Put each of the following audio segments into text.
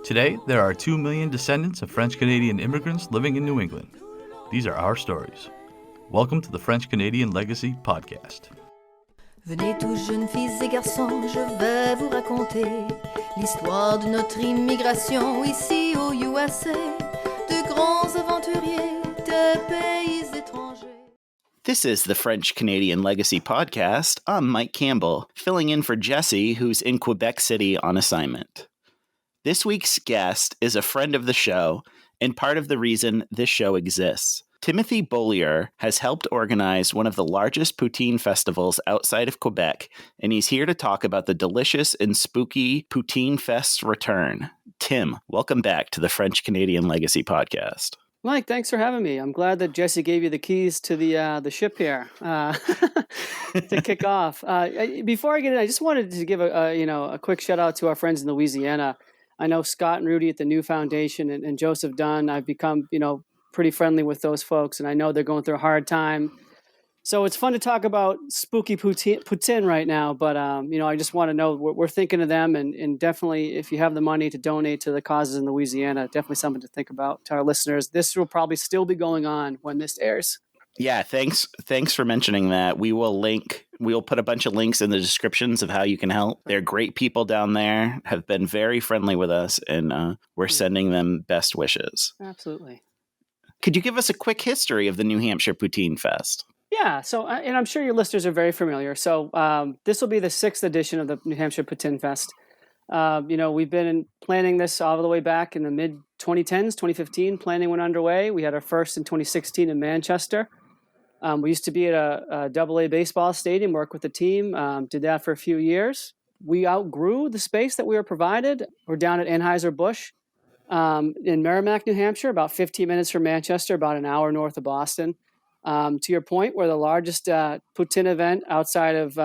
Today, there are 2 million descendants of French-Canadian immigrants living in New England. These are our stories. Welcome to the French-Canadian Legacy Podcast. Venez tous jeunes filles et garçons, je vais vous raconter l'histoire de notre immigration ici au USA, de grands aventuriers, de pays étrangers. This is the French-Canadian Legacy Podcast. I'm Mike Campbell, filling in for Jesse, who's in Quebec City on assignment. This week's guest is a friend of the show, and part of the reason this show exists. Timothy Beaulieu has helped organize one of the largest Poutine festivals outside of Quebec, and he's here to talk about the delicious and spooky Poutine Fest's return. Tim, welcome back to the French-Canadian Legacy Podcast. Mike, thanks for having me. I'm glad that Jesse gave you the keys to the ship here to kick off. Before I get in, I just wanted to give a quick shout out to our friends in Louisiana. I know Scott and Rudy at the New Foundation and Joseph Dunn. I've become, pretty friendly with those folks, and I know they're going through a hard time. So it's fun to talk about spooky Poutine right now, but I just want to know we're thinking of them, and definitely if you have the money to donate to the causes in Louisiana, definitely something to think about to our listeners. This will probably still be going on when this airs. Yeah, thanks for mentioning that. We'll put a bunch of links in the descriptions of how you can help. They're great people down there, have been very friendly with us, and we're sending them best wishes. Absolutely. Could you give us a quick history of the New Hampshire Poutine Fest? Yeah, so, and I'm sure your listeners are very familiar. So this will be the 6th edition of the New Hampshire Poutine Fest. We've been planning this all the way back in the mid-2010s, 2015. Planning went underway. We had our first in 2016 in Manchester. We used to be at a AA baseball stadium, work with the team, did that for a few years. We outgrew the space that we were provided. We're down at Anheuser-Busch in Merrimack, New Hampshire, about 15 minutes from Manchester, about an hour north of Boston. To your point, we're the largest Poutine event outside of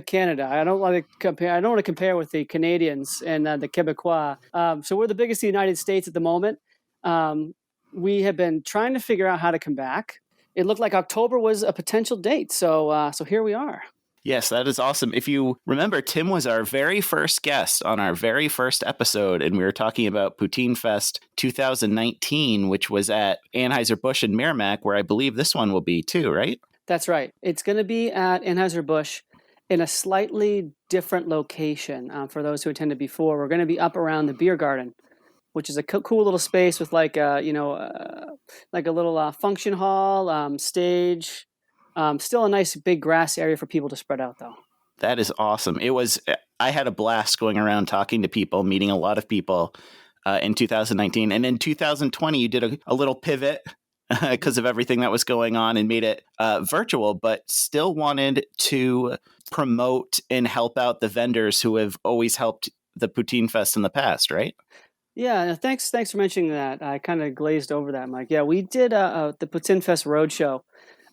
Canada. I don't want to compare with the Canadians and the Quebecois. So we're the biggest in the United States at the moment. We have been trying to figure out how to come back. It looked like October was a potential date, so here we are. Yes, that is awesome. If you remember, Tim was our very first guest on our very first episode, and we were talking about Poutine Fest 2019, which was at Anheuser-Busch in Merrimack, where I believe this one will be too, right? That's right. It's going to be at Anheuser-Busch in a slightly different location. For those who attended before, we're going to be up around the Biergarten, which is a cool little space with like a little function hall, stage. Still a nice big grass area for people to spread out, though. That is awesome. I had a blast going around talking to people, meeting a lot of people in 2019. And in 2020, you did a little pivot because of everything that was going on and made it virtual, but still wanted to promote and help out the vendors who have always helped the Poutine Fest in the past, right? Yeah, thanks for mentioning that. I kind of glazed over that, Mike. Yeah, we did the Poutine Fest Roadshow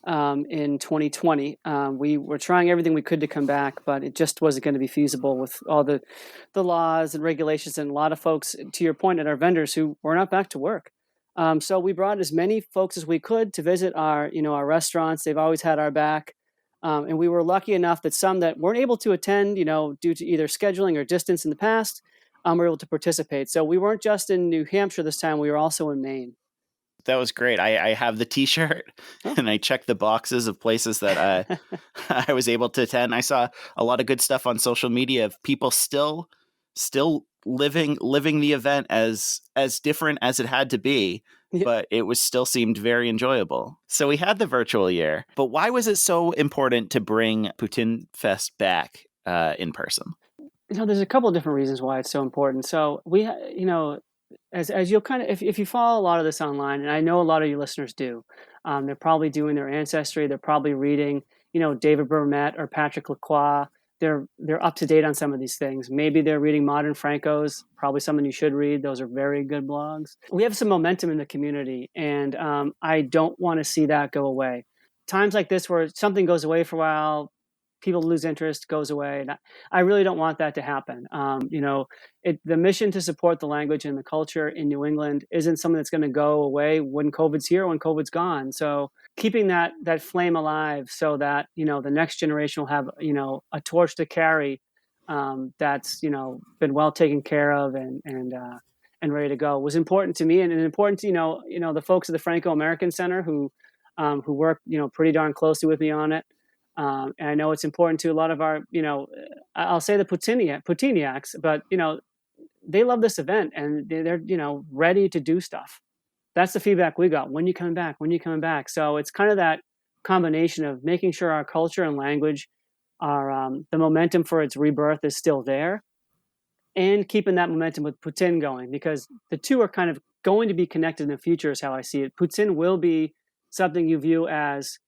in 2020. We were trying everything we could to come back, but it just wasn't going to be feasible with all the laws and regulations and a lot of folks, to your point, at our vendors who were not back to work. So we brought as many folks as we could to visit our restaurants. They've always had our back. And we were lucky enough that some that weren't able to attend, due to either scheduling or distance in the past, were able to participate. So we weren't just in New Hampshire this time, we were also in Maine. That was great. I have the T-shirt and I checked the boxes of places that I was able to attend. I saw a lot of good stuff on social media of people still living the event as different as it had to be, but it still seemed very enjoyable. So we had the virtual year, but why was it so important to bring Poutine Fest back in person? There's a couple of different reasons why it's so important. So we, as you'll kind of, if you follow a lot of this online, and I know a lot of your listeners do, they're probably doing their ancestry. They're probably reading, David Burnett or Patrick Lacroix. They're up to date on some of these things. Maybe they're reading Modern Franco's, probably something you should read. Those are very good blogs. We have some momentum in the community, and I don't want to see that go away. Times like this where something goes away for a while, people lose interest, goes away. And I really don't want that to happen. The mission to support the language and the culture in New England isn't something that's going to go away when COVID's here, when COVID's gone. So keeping that flame alive so that, the next generation will have, a torch to carry that's been well taken care of and ready to go was important to me, and important to the folks at the Franco-American Center who work pretty darn closely with me on it. And I know it's important to a lot of our I'll say the Poutiniacs, but they love this event and they're ready to do stuff. That's the feedback we got. When you coming back? When you coming back? So it's kind of that combination of making sure our culture and language are the momentum for its rebirth is still there, and keeping that momentum with Poutine going, because the two are kind of going to be connected in the future is how I see it. Poutine will be something you view as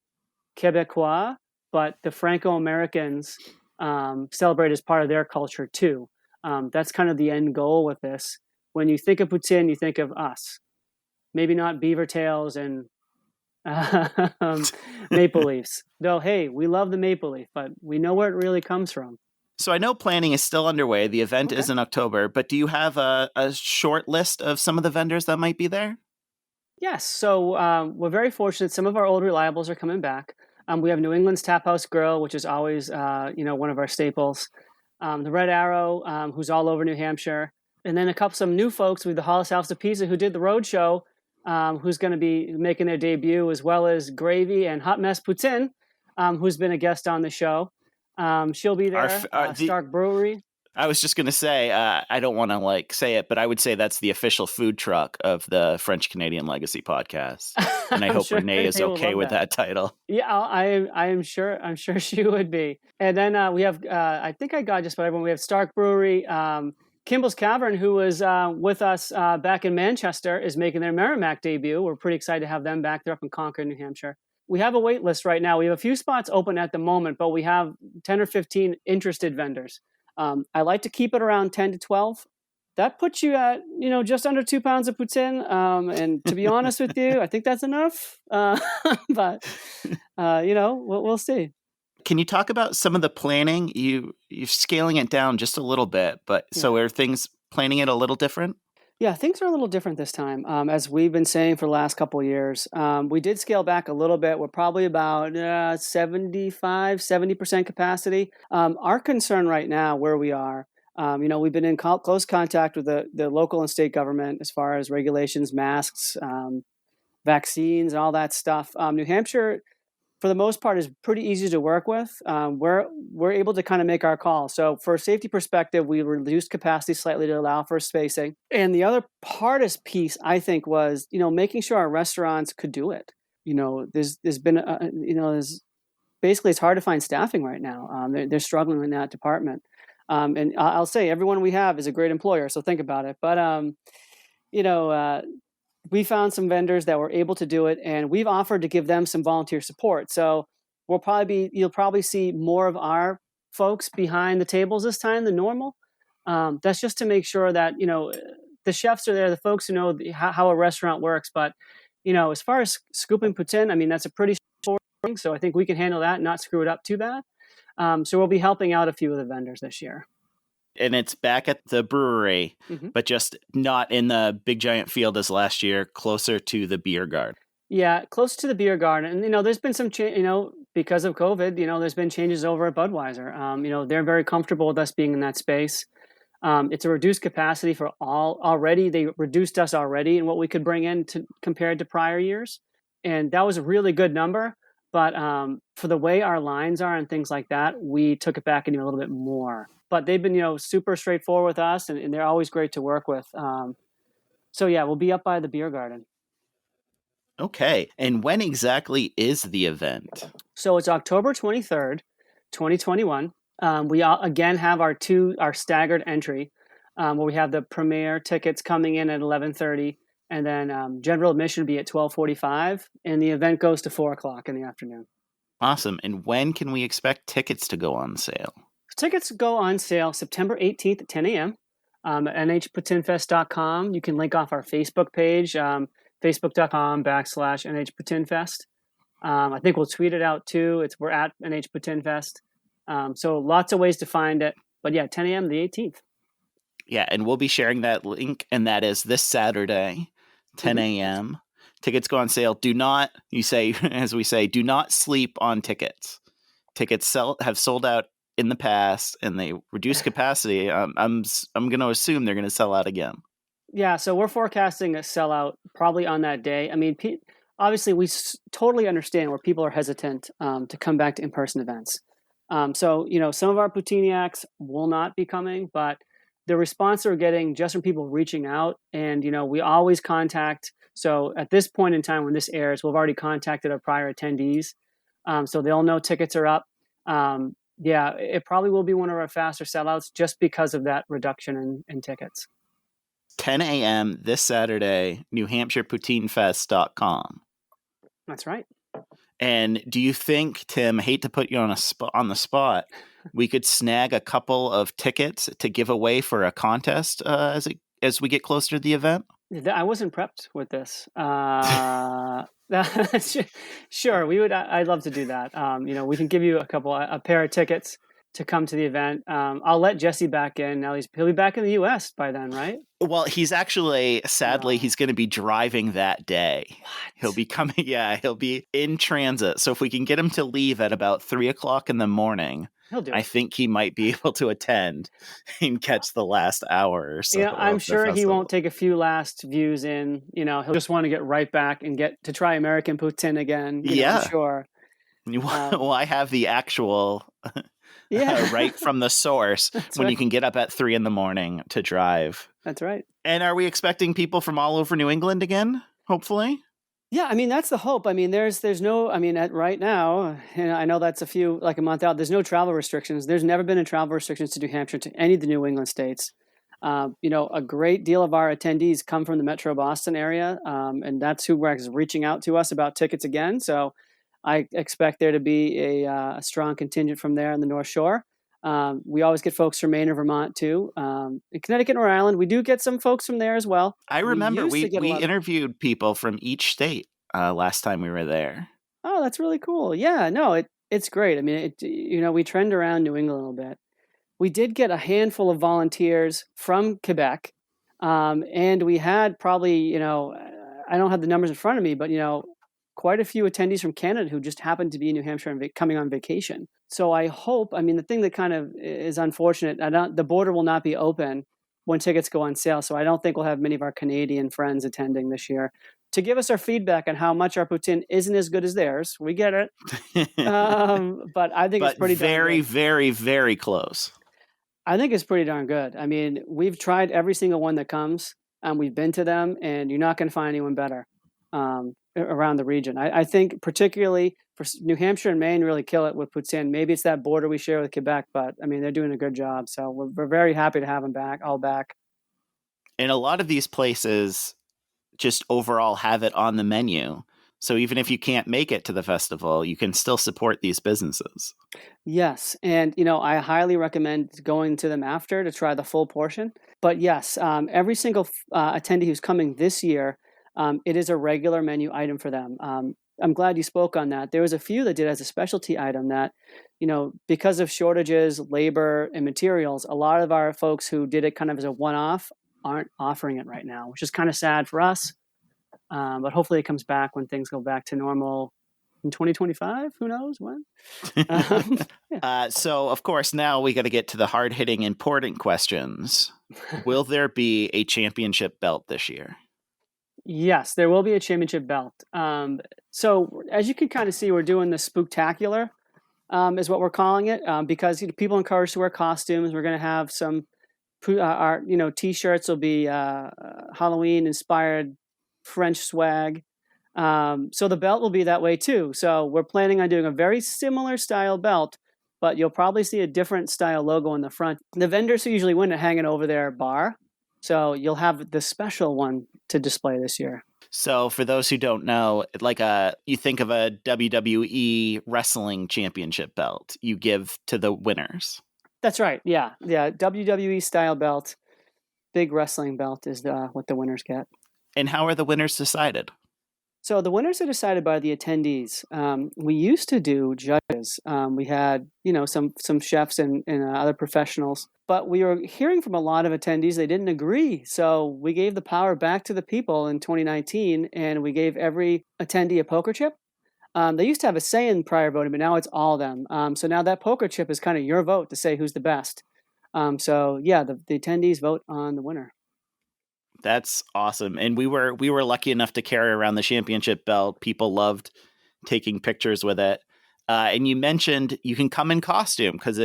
Quebecois, but the Franco-Americans celebrate as part of their culture too. That's kind of the end goal with this. When you think of Poutine, you think of us. Maybe not beaver tails and maple leafs. Though, hey, we love the maple leaf, but we know where it really comes from. So I know planning is still underway. The event is in October, but do you have a short list of some of the vendors that might be there? Yes. So we're very fortunate. Some of our old reliables are coming back. We have New England's Tap House Grill, which is always, one of our staples. The Red Arrow, who's all over New Hampshire. And then some new folks with the Hollis House of Pizza who did the road show, who's going to be making their debut, as well as Gravy and Hot Mess Poutine, who's been a guest on the show. She'll be there. Stark Brewery. I was just going to say, I don't want to say it, but I would say that's the official food truck of the French Canadian Legacy podcast. And I hope sure Renee is okay with that title. Yeah, I am sure. I'm sure she would be. And then we have, I think I got just about everyone. We have Stark Brewery. Kimball's Cavern, who was with us back in Manchester, is making their Merrimack debut. We're pretty excited to have them back. They're up in Concord, New Hampshire. We have a wait list right now. We have a few spots open at the moment, but we have 10 or 15 interested vendors. I like to keep it around 10 to 12. That puts you at, just under 2 pounds of poutine. And to be honest with you, I think that's enough. But we'll see. Can you talk about some of the planning? You're scaling it down just a little bit, but so are things planning it a little different? Yeah, things are a little different this time. As we've been saying for the last couple of years, we did scale back a little bit. We're probably about 70% capacity. Our concern right now, where we are, we've been in close contact with the local and state government as far as regulations, masks, vaccines, and all that stuff. New Hampshire, for the most part, is pretty easy to work with. We're able to kind of make our call. So for a safety perspective, we reduced capacity slightly to allow for spacing. And the other hardest piece, I think, was, making sure our restaurants could do it. There's been, basically it's hard to find staffing right now. They're struggling in that department. And I'll say everyone we have is a great employer. So think about it. But, we found some vendors that were able to do it, and we've offered to give them some volunteer support. So you'll probably see more of our folks behind the tables this time than normal. That's just to make sure that, the chefs are there, the folks who know how a restaurant works. But, as far as scooping poutine, that's a pretty short thing. So I think we can handle that and not screw it up too bad. So we'll be helping out a few of the vendors this year. And it's back at the brewery, but just not in the big giant field as last year, closer to the beer garden. Yeah, close to the beer garden. And, there's been some change, because of COVID, there's been changes over at Budweiser. They're very comfortable with us being in that space. It's a reduced capacity for all already. They reduced us already in what we could bring in compared to prior years. And that was a really good number. But for the way our lines are and things like that, we took it back and a little bit more. But they've been, super straightforward with us, and they're always great to work with. So yeah, we'll be up by the beer garden. Okay. And when exactly is the event? So it's October 23rd, 2021. We again have our staggered entry, where we have the premiere tickets coming in at 11:30, and then general admission will be at 12:45, and the event goes to 4:00 in the afternoon. Awesome. And when can we expect tickets to go on sale? Tickets go on sale September 18th at 10 a.m. At nhpoutinefest.com. You can link off our Facebook page, facebook.com/nhpoutinefest. I think we'll tweet it out too. We're at nhpoutinefest. So lots of ways to find it. But yeah, 10 a.m. the 18th. Yeah, and we'll be sharing that link, and that is this Saturday, 10 a.m. Tickets go on sale. Do not, do not sleep on tickets. Tickets have sold out in the past and they reduce capacity, I'm going to assume they're going to sell out again. Yeah, so we're forecasting a sellout probably on that day. I mean, obviously, we totally understand where people are hesitant to come back to in-person events. So, some of our Poutiniacs will not be coming, but the response we're getting just from people reaching out, and, we always contact. So at this point in time when this airs, we've already contacted our prior attendees. So they'll know tickets are up. Yeah, it probably will be one of our faster sellouts just because of that reduction in tickets. 10 a.m. this Saturday, New Hampshire PoutineFest.com. That's right. And do you think, Tim, hate to put you on the spot, we could snag a couple of tickets to give away for a contest as we get closer to the event? I wasn't prepped with this. Sure, we would. I'd love to do that. We can give you a pair of tickets to come to the event. I'll let Jesse back in. Now he'll be back in the U.S. by then, right? Well, he's actually, sadly, he's going to be driving that day. What? He'll be coming. Yeah, he'll be in transit. So if we can get him to leave at about 3:00 in the morning, he'll do it. I think he might be able to attend and catch the last hour or so. Yeah, I'm sure he won't take a few last views in. He'll just want to get right back and get to try American Poutine again. Yeah, I'm sure. Well, I have the actual. Yeah, right from the source when right. You can get up at 3 a.m. to drive. That's right. And are we expecting people from all over New England again? Hopefully. Yeah, I mean that's the hope. I mean, there's no. I mean, right now, and I know that's a month out. There's no travel restrictions. There's never been a travel restrictions to New Hampshire to any of the New England states. A great deal of our attendees come from the Metro Boston area, and that's who is reaching out to us about tickets again. So I expect there to be a strong contingent from there in the North Shore. We always get folks from Maine and Vermont too. In Connecticut and Rhode Island, we do get some folks from there as well. I remember we interviewed people from each state last time we were there. Oh, that's really cool. Yeah, no, it's great. I mean, we trend around New England a little bit. We did get a handful of volunteers from Quebec, and we had probably, I don't have the numbers in front of me, but quite a few attendees from Canada who just happened to be in New Hampshire and coming on vacation. So I hope, the thing that kind of is unfortunate, the border will not be open when tickets go on sale. So I don't think we'll have many of our Canadian friends attending this year to give us our feedback on how much our Poutine isn't as good as theirs. We get it. But I think it's pretty very, very, very close. I think it's pretty darn good. I mean, we've tried every single one that comes, and we've been to them, and you're not going to find anyone better. Around the region. I think particularly for New Hampshire and Maine really kill it with Poutine. Maybe it's that border we share with Quebec, but they're doing a good job. So we're very happy to have them all back. And a lot of these places just overall have it on the menu. So even if you can't make it to the festival, you can still support these businesses. Yes. And, I highly recommend going to them after to try the full portion. But yes, every single attendee who's coming this year, it is a regular menu item for them. I'm glad you spoke on that. There was a few that did as a specialty item that, because of shortages, labor, and materials, a lot of our folks who did it kind of as a one-off aren't offering it right now, which is kind of sad for us. But hopefully it comes back when things go back to normal in 2025. Who knows when? Yeah. So, of course, now we got to get to the hard-hitting, important questions. Will there be a championship belt this year? Yes, there will be a championship belt. So as you can kind of see, we're doing the Spooktacular, is what we're calling it, because people encouraged to wear costumes. We're going to have some, our T-shirts will be Halloween-inspired French swag. So the belt will be that way too. So we're planning on doing a very similar style belt, but you'll probably see a different style logo in the front. The vendors who usually win it hanging over their bar. So you'll have the special one to display this year. So for those who don't know, you think of a WWE wrestling championship belt you give to the winners. That's right. Yeah. WWE style belt, big wrestling belt is what the winners get. And how are the winners decided? So the winners are decided by the attendees. We used to do judges. We had, some chefs and other professionals, but we were hearing from a lot of attendees they didn't agree. So we gave the power back to the people in 2019, and we gave every attendee a poker chip. They used to have a say in prior voting, but now it's all of them. So now that poker chip is kind of your vote to say who's the best. So yeah, the attendees vote on the winner. That's awesome. And we were lucky enough to carry around the championship belt. People loved taking pictures with it. And you mentioned you can come in costume because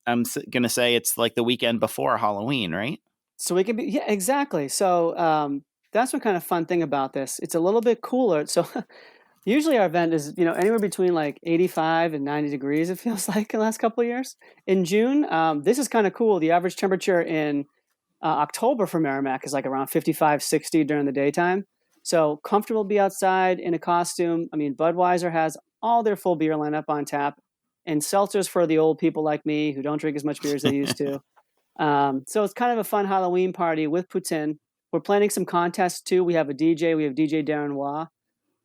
I'm going to say it's like the weekend before Halloween, right? So we can be, yeah, exactly. So that's one kind of fun thing about this. It's a little bit cooler. So usually our event is, anywhere between like 85 and 90 degrees, it feels like in the last couple of years. In June, this is kind of cool. The average temperature in October for Merrimack is like around 55, 60 during the daytime. So comfortable to be outside in a costume. I mean, Budweiser has all their full beer lineup on tap and seltzers for the old people like me who don't drink as much beer as they used to. So it's kind of a fun Halloween party with Putin. We're planning some contests too. We have a DJ. We have DJ Darren Waugh,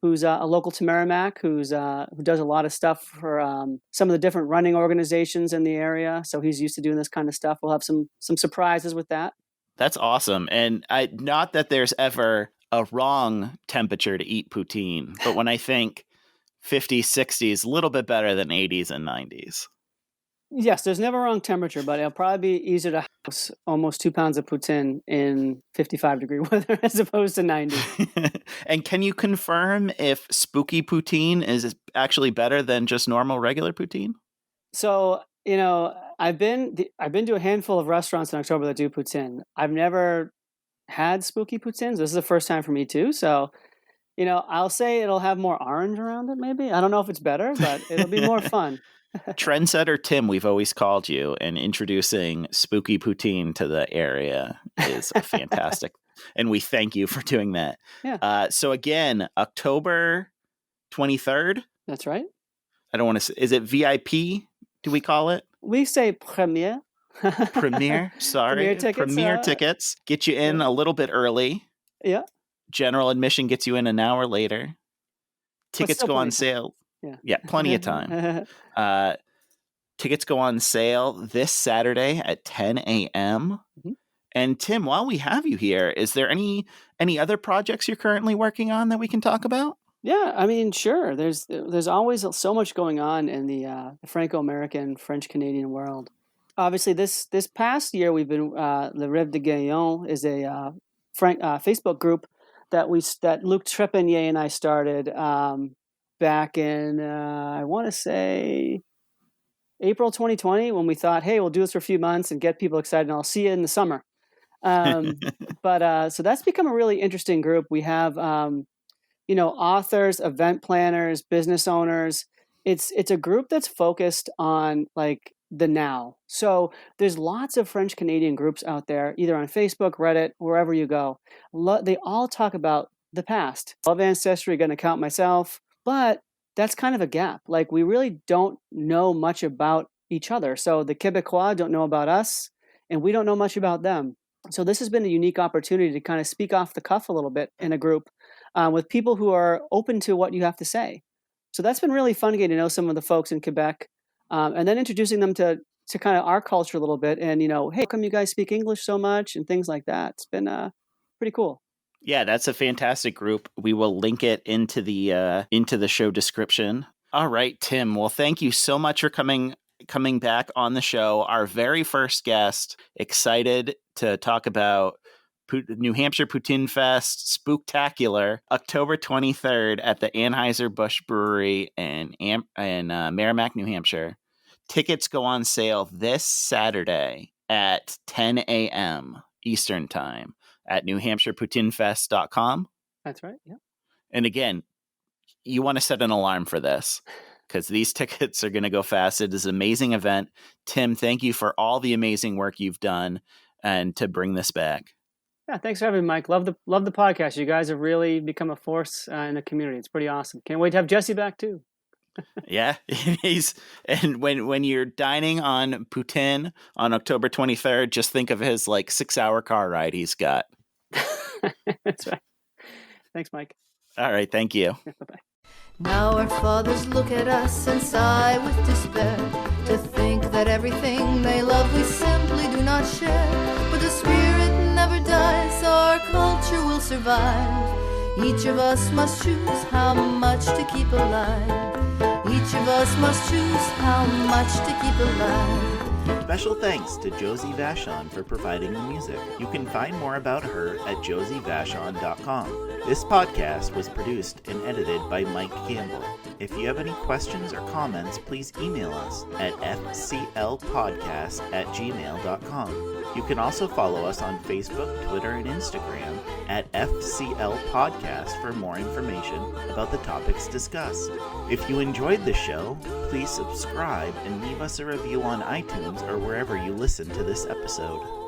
who's a local to Merrimack, who does a lot of stuff for some of the different running organizations in the area. So he's used to doing this kind of stuff. We'll have some surprises with that. That's awesome. And not that there's ever a wrong temperature to eat poutine, but when I think 50s, 60s, a little bit better than 80s and 90s. Yes, there's never a wrong temperature, but it'll probably be easier to house almost 2 pounds of poutine in 55-degree weather as opposed to 90. And can you confirm if spooky poutine is actually better than just normal regular poutine? So, I've been to a handful of restaurants in October that do poutine. I've never had spooky poutines. This is the first time for me too. So, I'll say it'll have more orange around it maybe. I don't know if it's better, but it'll be more fun. Trendsetter Tim, we've always called you, and introducing spooky poutine to the area is fantastic. And we thank you for doing that. Yeah. So again, October 23rd. That's right. I don't want to say, is it VIP? Do we call it? We say premier. Premier. Sorry. Premier tickets. Get you in a little bit early. Yeah. General admission gets you in an hour later. Tickets go on sale. Yeah, plenty of time. Tickets go on sale this Saturday at 10 a.m. Mm-hmm. And Tim, while we have you here, is there any other projects you're currently working on that we can talk about? Yeah, I mean, sure. There's always so much going on in the Franco-American, French-Canadian world. Obviously, this past year we've been Le Rêve de Gaillon is a Facebook group that Luc Trepanier and I started back in I want to say April 2020 when we thought, hey, we'll do this for a few months and get people excited, and I'll see you in the summer. But so that's become a really interesting group. We have authors, event planners, business owners. It's a group that's focused on like the now. So there's lots of French Canadian groups out there, either on Facebook, Reddit, wherever you go. They all talk about the past. I love Ancestry, going to count myself, but that's kind of a gap. Like we really don't know much about each other. So the Québécois don't know about us, and we don't know much about them. So this has been a unique opportunity to kind of speak off the cuff a little bit in a group with people who are open to what you have to say. So that's been really fun getting to know some of the folks in Quebec, and then introducing them to kind of our culture a little bit. And, hey, how come you guys speak English so much and things like that? It's been pretty cool. Yeah, that's a fantastic group. We will link it into the show description. All right, Tim. Well, thank you so much for coming back on the show. Our very first guest. Excited to talk about New Hampshire Poutine Fest Spooktacular, October 23rd at the Anheuser-Busch Brewery in Merrimack, New Hampshire. Tickets go on sale this Saturday at 10 a.m. Eastern Time at NewHampshirePoutineFest.com. That's right, yeah. And again, you want to set an alarm for this because these tickets are going to go fast. It is an amazing event. Tim, thank you for all the amazing work you've done and to bring this back. Yeah, thanks for having me, Mike. Love the podcast. You guys have really become a force in the community. It's pretty awesome. Can't wait to have Jesse back too. Yeah, and when you're dining on Putin on October 23rd, just think of his 6-hour car ride he's got. That's right. Thanks, Mike. All right, thank you. Bye-bye. Now our fathers look at us and sigh with despair to think that everything they love we simply do not share. But the spirit never dies, our culture will survive. Each of us must choose how much to keep alive. Each of us must choose how much to keep alive. Special thanks to Josie Vachon for providing the music. You can find more about her at josievachon.com. This podcast was produced and edited by Mike Campbell. If you have any questions or comments, please email us at fclpodcast@gmail.com. You can also follow us on Facebook, Twitter, and Instagram at FCL Podcast for more information about the topics discussed. If you enjoyed the show, please subscribe and leave us a review on iTunes or wherever you listen to this episode.